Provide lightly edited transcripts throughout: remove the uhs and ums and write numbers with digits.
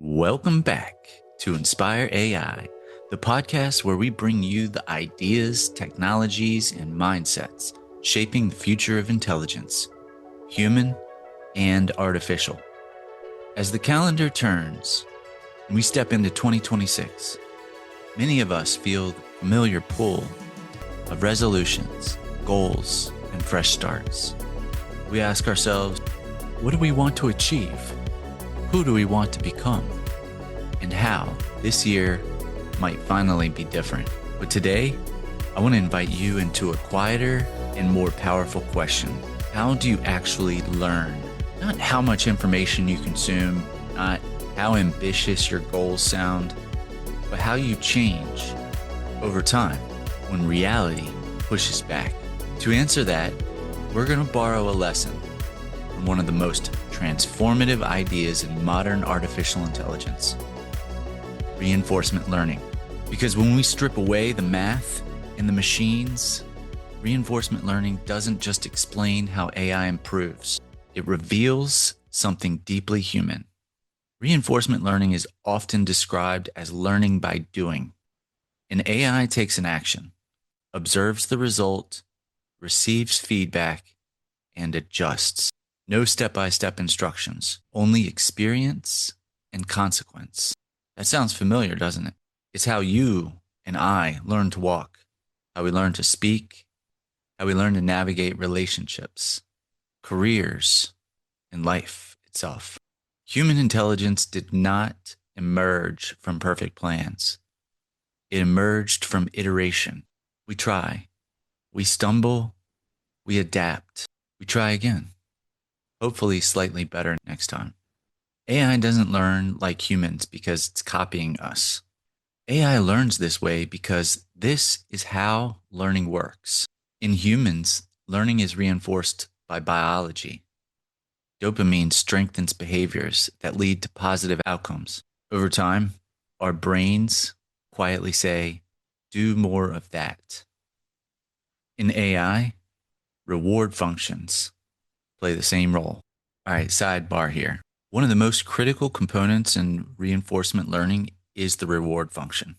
Welcome back to Inspire AI, the podcast where we bring you the ideas, technologies, and mindsets shaping the future of intelligence, human and artificial. As the calendar turns and we step into 2026, many of us feel the familiar pull of resolutions, goals, and fresh starts. We ask ourselves, what do we want to achieve? Who do we want to become? And how this year might finally be different. But today, I want to invite you into a quieter and more powerful question. How do you actually learn? Not how much information you consume, not how ambitious your goals sound, but how you change over time when reality pushes back. To answer that, we're going to borrow a lesson from one of the most transformative ideas in modern artificial intelligence: reinforcement learning. Because when we strip away the math and the machines, reinforcement learning doesn't just explain how AI improves. It reveals something deeply human. Reinforcement learning is often described as learning by doing. An AI takes an action, observes the result, receives feedback, and adjusts. No step-by-step instructions, only experience and consequence. That sounds familiar, doesn't it? It's how you and I learn to walk, how we learn to speak, how we learn to navigate relationships, careers, and life itself. Human intelligence did not emerge from perfect plans. It emerged from iteration. We try, we stumble, we adapt, we try again. Hopefully slightly better next time. AI doesn't learn like humans because it's copying us. AI learns this way because this is how learning works. In humans, learning is reinforced by biology. Dopamine strengthens behaviors that lead to positive outcomes. Over time, our brains quietly say, do more of that. In AI, reward functions play the same role. All right, sidebar here. One of the most critical components in reinforcement learning is the reward function.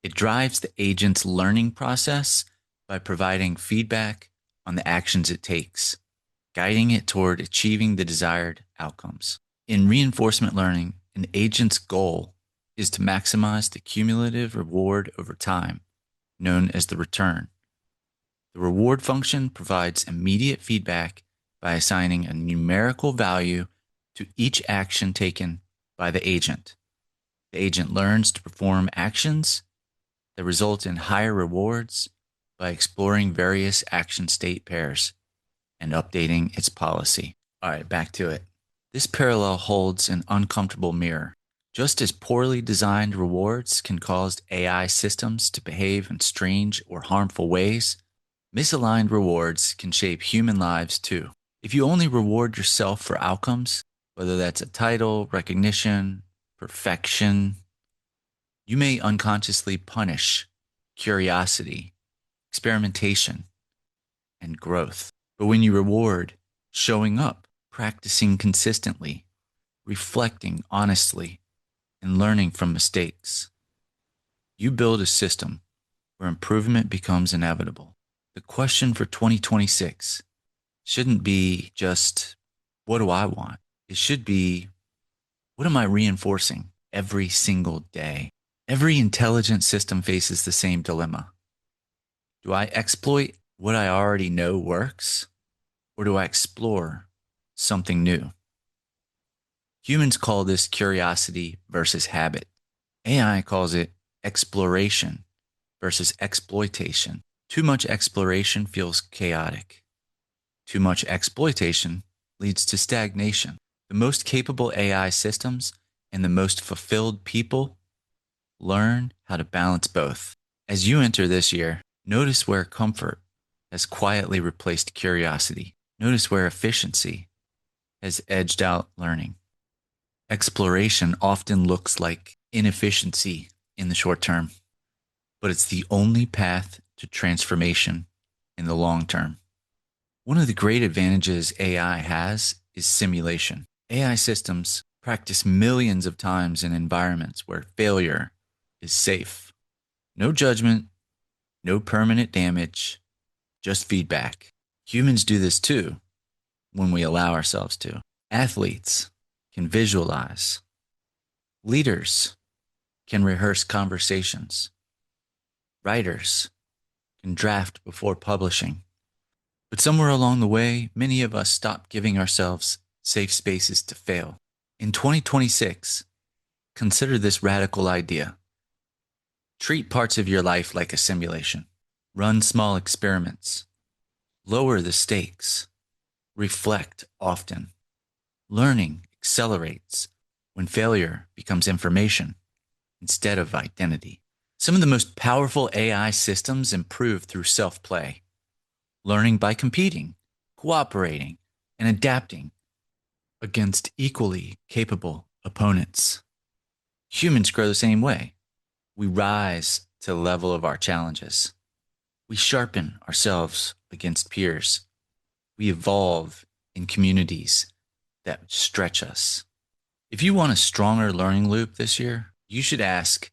It drives the agent's learning process by providing feedback on the actions it takes, guiding it toward achieving the desired outcomes. In reinforcement learning, an agent's goal is to maximize the cumulative reward over time, known as the return. The reward function provides immediate feedback by assigning a numerical value to each action taken by the agent. The agent learns to perform actions that result in higher rewards by exploring various action state pairs and updating its policy. All right, back to it. This parallel holds an uncomfortable mirror. Just as poorly designed rewards can cause AI systems to behave in strange or harmful ways, misaligned rewards can shape human lives too. If you only reward yourself for outcomes, whether that's a title, recognition, perfection, you may unconsciously punish curiosity, experimentation, and growth. But when you reward showing up, practicing consistently, reflecting honestly, and learning from mistakes, you build a system where improvement becomes inevitable. The question for 2026 shouldn't be just, what do I want? It should be, what am I reinforcing every single day? Every intelligent system faces the same dilemma. Do I exploit what I already know works, or do I explore something new? Humans call this curiosity versus habit. AI calls it exploration versus exploitation. Too much exploration feels chaotic. Too much exploitation leads to stagnation. The most capable AI systems and the most fulfilled people learn how to balance both. As you enter this year, notice where comfort has quietly replaced curiosity. Notice where efficiency has edged out learning. Exploration often looks like inefficiency in the short term, but it's the only path to transformation in the long term. One of the great advantages AI has is simulation. AI systems Practice millions of times in environments where failure is safe. No judgment, no permanent damage, just feedback. Humans do this too when we allow ourselves to. Athletes can visualize. Leaders can rehearse conversations. Writers can draft before publishing. But somewhere along the way, many of us stopped giving ourselves safe spaces to fail. In 2026, consider this radical idea. Treat parts of your life like a simulation. Run small experiments. Lower the stakes. Reflect often. Learning accelerates when failure becomes information instead of identity. Some of the most powerful AI systems improve through self-play, learning by competing, cooperating, and adapting against equally capable opponents. Humans grow the same way. We rise to the level of our challenges. We sharpen ourselves against peers. We evolve in communities that stretch us. If you want a stronger learning loop this year, you should ask,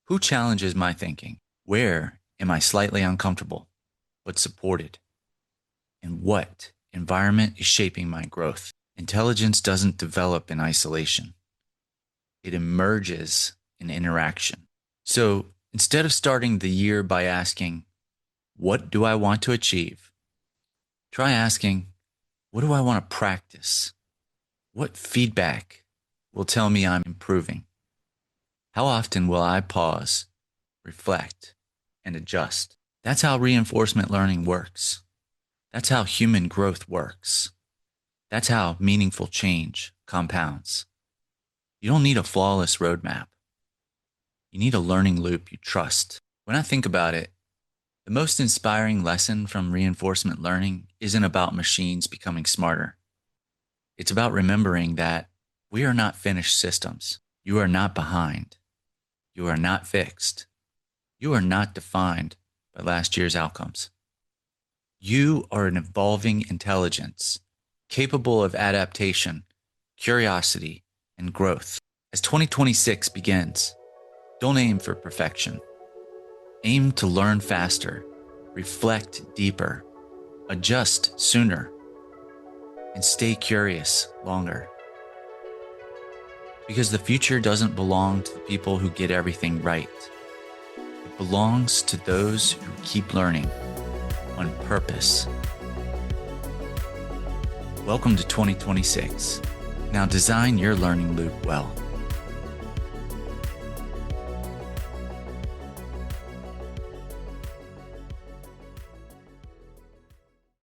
who challenges my thinking? Where am I slightly uncomfortable, but supported? And what environment is shaping my growth? Intelligence doesn't develop in isolation. It emerges in interaction. So instead of starting the year by asking, what do I want to achieve? Try asking, what do I want to practice? What feedback will tell me I'm improving? How often will I pause, reflect, and adjust? That's how reinforcement learning works. That's how human growth works. That's how meaningful change compounds. You don't need a flawless roadmap. You need a learning loop you trust. When I think about it, the most inspiring lesson from reinforcement learning isn't about machines becoming smarter. It's about remembering that we are not finished systems. You are not behind. You are not fixed. You are not defined by last year's outcomes. You are an evolving intelligence, capable of adaptation, curiosity, and growth. As 2026 begins, don't aim for perfection. Aim to learn faster, reflect deeper, adjust sooner, and stay curious longer. Because the future doesn't belong to the people who get everything right. It belongs to those who keep learning on purpose. Welcome to 2026. Now design your learning loop well.